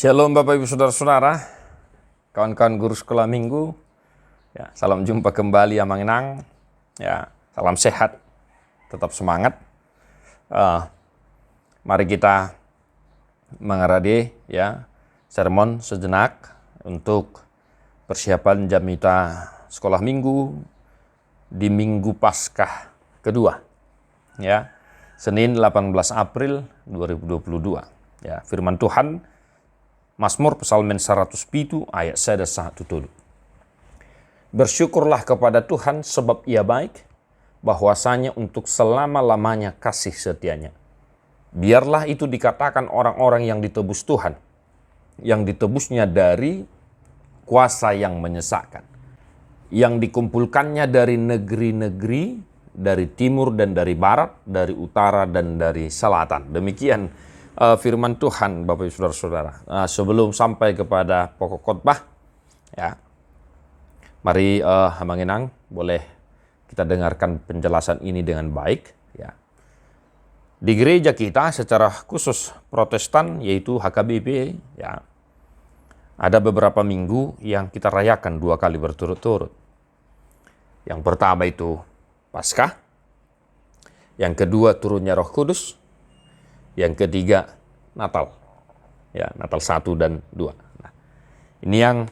Shalom Bapak Ibu Saudara-saudara, kawan-kawan guru sekolah minggu. Ya, salam jumpa kembali Amang Inang. Ya, salam sehat, tetap semangat. Mari kita mengaradi ya sermon sejenak untuk persiapan Jamita sekolah minggu di Minggu Paskah kedua. Ya, Senin 18 April 2022. Ya, firman Tuhan Mazmur Psalmen 107 ayat 1 dulu. Bersyukurlah kepada Tuhan sebab Ia baik, bahwasanya untuk selama-lamanya kasih setianya. Biarlah itu dikatakan orang-orang yang ditebus Tuhan, yang ditebusnya dari kuasa yang menyesakkan, yang dikumpulkannya dari negeri-negeri, dari timur dan dari barat, dari utara dan dari selatan. Demikian firman Tuhan Bapak Ibu Saudara-saudara. Sebelum sampai kepada pokok khotbah, ya, mari Amang Inang boleh kita dengarkan penjelasan ini dengan baik. Ya. Di gereja kita secara khusus Protestan yaitu HKBP, ya, ada beberapa minggu yang kita rayakan 2 kali berturut-turut. Yang pertama itu Paskah, yang kedua turunnya Roh Kudus, yang ketiga Natal. Ya, Natal 1 dan 2. Nah, ini yang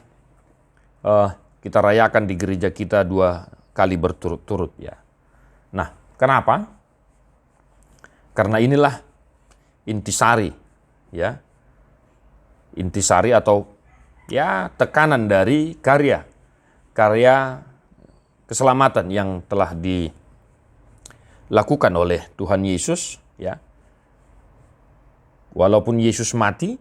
kita rayakan di gereja kita 2 kali berturut-turut ya. Nah, kenapa? Karena inilah intisari ya. Intisari atau ya tekanan dari karya keselamatan yang telah dilakukan oleh Tuhan Yesus ya. Walaupun Yesus mati,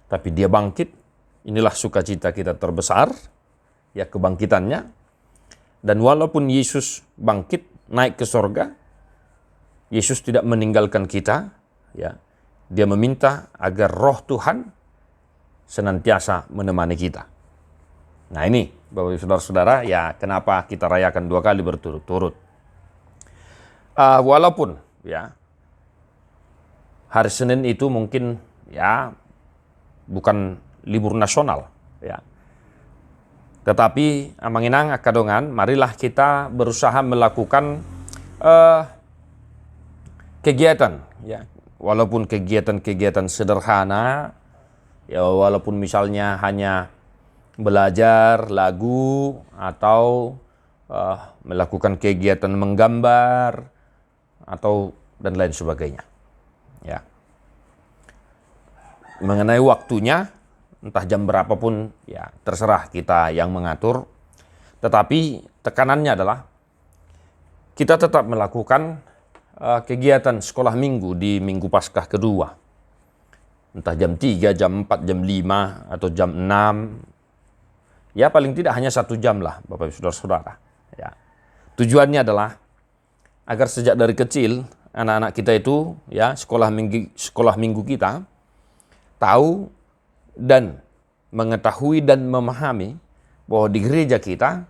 tapi Dia bangkit. Inilah sukacita kita terbesar, ya, kebangkitannya. Dan walaupun Yesus bangkit, naik ke sorga, Yesus tidak meninggalkan kita, ya. Dia meminta agar Roh Tuhan senantiasa menemani kita. Nah ini, Bapak Ibu Saudara-saudara, ya kenapa kita rayakan 2 kali berturut-turut. Walaupun, ya, hari Senin itu mungkin ya bukan libur nasional ya. Tetapi Amang Inang Kadongan, marilah kita berusaha melakukan kegiatan ya. Walaupun kegiatan-kegiatan sederhana ya, walaupun misalnya hanya belajar lagu atau melakukan kegiatan menggambar atau dan lain sebagainya. Ya. Mengenai waktunya, entah jam berapapun, ya terserah kita yang mengatur. Tetapi tekanannya adalah kita tetap melakukan kegiatan sekolah minggu di Minggu Paskah kedua. Entah jam 3, jam 4, jam 5, atau jam 6. Ya paling tidak hanya 1 jam lah Bapak Ibu Saudara-saudara. Ya. Tujuannya adalah agar sejak dari kecil anak-anak kita itu ya sekolah minggu kita tahu dan mengetahui dan memahami bahwa di gereja kita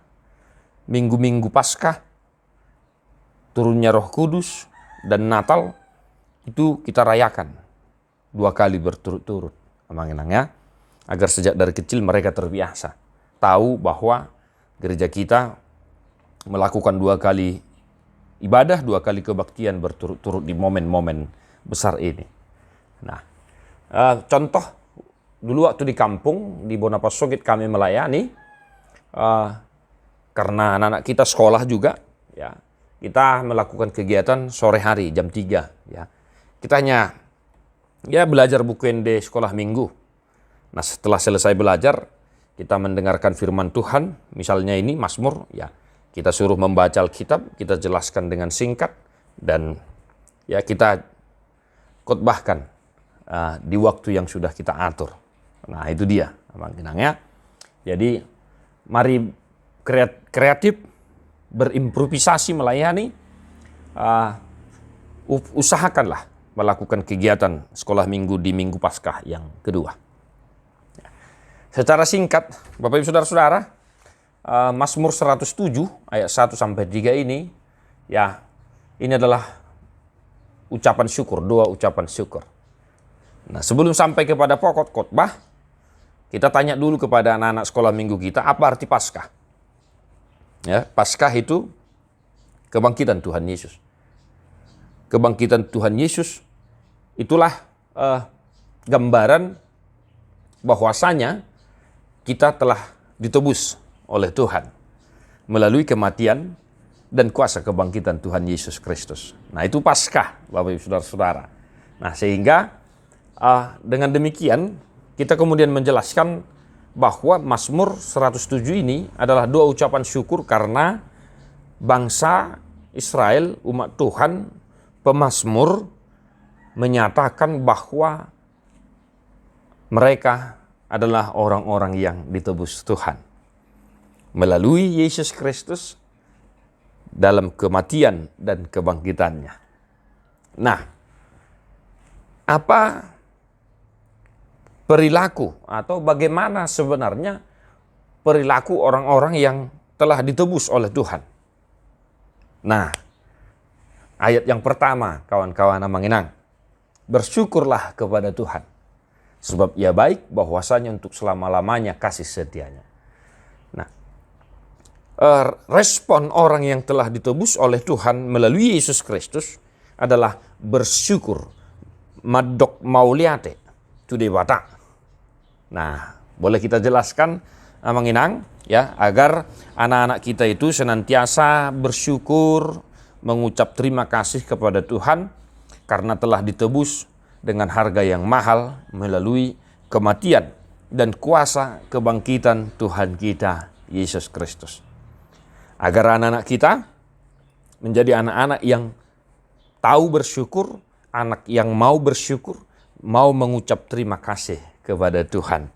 minggu-minggu Paskah, turunnya Roh Kudus dan Natal itu kita rayakan 2 kali berturut-turut. Amang Inang ya, agar sejak dari kecil mereka terbiasa tahu bahwa gereja kita melakukan 2 kali ibadah, 2 kali kebaktian berturut-turut di momen-momen besar ini. Nah, contoh dulu waktu di kampung di Bonapasogit kami melayani, karena anak-anak kita sekolah juga, ya kita melakukan kegiatan sore hari jam 3 ya. Kita hanya ya belajar buku ND sekolah minggu. Nah, setelah selesai belajar, kita mendengarkan firman Tuhan, misalnya ini Mazmur ya. Kita suruh membaca Alkitab, kita jelaskan dengan singkat, dan ya kita khotbahkan di waktu yang sudah kita atur. Nah itu dia, Amang Inang ya. Jadi mari kreatif, berimprovisasi melayani, usahakanlah melakukan kegiatan sekolah minggu di Minggu Paskah yang kedua. Secara singkat, Bapak Ibu Saudara-saudara, Mazmur 107 ayat 1 sampai 3 ini ya, ini adalah ucapan syukur, doa ucapan syukur. Nah, sebelum sampai kepada pokok khotbah, kita tanya dulu kepada anak-anak sekolah minggu kita, apa arti Paskah? Ya, Paskah itu kebangkitan Tuhan Yesus. Kebangkitan Tuhan Yesus itulah gambaran bahwasanya kita telah ditebus oleh Tuhan melalui kematian dan kuasa kebangkitan Tuhan Yesus Kristus. Nah, itu Paskah, Bapak Ibu Saudara-saudara. Nah, sehingga dengan demikian kita kemudian menjelaskan bahwa Mazmur 107 ini adalah dua ucapan syukur karena bangsa Israel, umat Tuhan, pemazmur menyatakan bahwa mereka adalah orang-orang yang ditebus Tuhan melalui Yesus Kristus dalam kematian dan kebangkitannya. Nah, apa perilaku atau bagaimana sebenarnya perilaku orang-orang yang telah ditebus oleh Tuhan? Nah, ayat yang pertama, kawan-kawan Amanginang, bersyukurlah kepada Tuhan, sebab Ia baik, bahwasanya untuk selama-lamanya kasih setianya. Nah, respon orang yang telah ditebus oleh Tuhan melalui Yesus Kristus adalah bersyukur, madok mauliate, tudewata. Nah, boleh kita jelaskan, Amanginang, ya, agar anak-anak kita itu senantiasa bersyukur, mengucap terima kasih kepada Tuhan karena telah ditebus dengan harga yang mahal melalui kematian dan kuasa kebangkitan Tuhan kita Yesus Kristus. Agar anak-anak kita menjadi anak-anak yang tahu bersyukur, anak yang mau bersyukur, mau mengucap terima kasih kepada Tuhan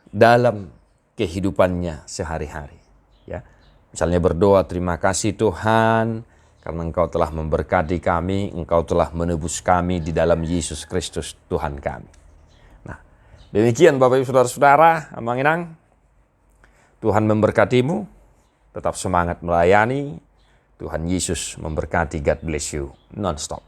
dalam kehidupannya sehari-hari. Ya, misalnya berdoa, terima kasih Tuhan karena Engkau telah memberkati kami, Engkau telah menebus kami di dalam Yesus Kristus Tuhan kami. Nah, demikian Bapak Ibu Saudara-saudara, Amanginang, Tuhan memberkatimu. Tetap semangat melayani. Tuhan Yesus memberkati. God bless you non-stop.